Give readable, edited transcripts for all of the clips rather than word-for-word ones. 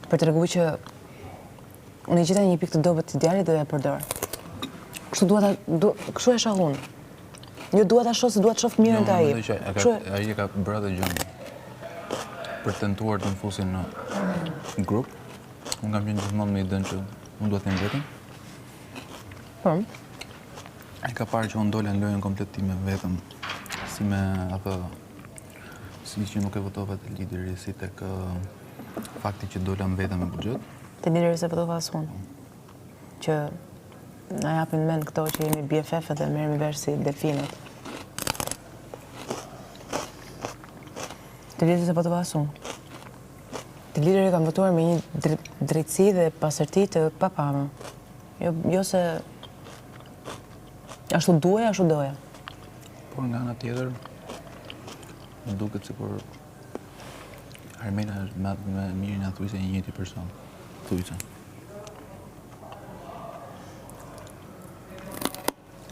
për të treguar që unë gjeta një pikë të dobët të djalit dhe e përdor. Kështu e shoh unë. Jo dua ta shoh se dua të shoh mirën të ai. Ai e ka bërë atë gjë. Për tentuar të më fusin në grup. Unë kam qenë gjithmonë me idenë që unë duhet të jem vetëm. Po. Ai ka parë që unë dola në lojën komplet time vetëm. Si me atë si që nuk e votova të lideri, si tek fakti që dola më vetëm me buxhet. Te lideri se votova as unë. Që na japin mend këto që jemi BFF dhe merremi vesh si delfinët. Të lideri se votova as unë. Të lideri kam votuar me një drejtësi dhe pasërti të papamë. Jo se ashtu duaj, ashtu doja. Por nga ana tjetër, më duket sikur Armela është me mirin e thujse një njëjti person. Thujse.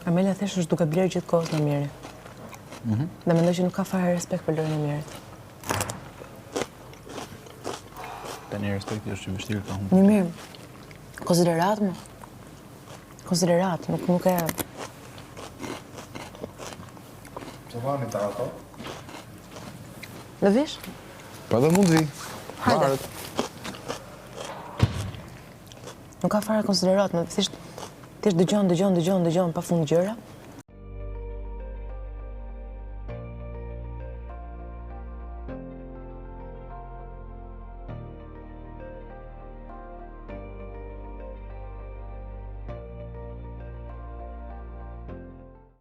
Armela thjesht është duke blerë gjithkohës në miri. Dhe mendoj që nuk ka fare respekt për lojën e mirit. Tani respekti është i vështirë të humbë. Një mirë. Konsiderat më. Konsiderat, nuk e... Të vami të ato? Në vish? Pa dhe mund vi. Hajde. Nuk ka fare konsiderat, më thjesht dëgjon pa fund gjëra.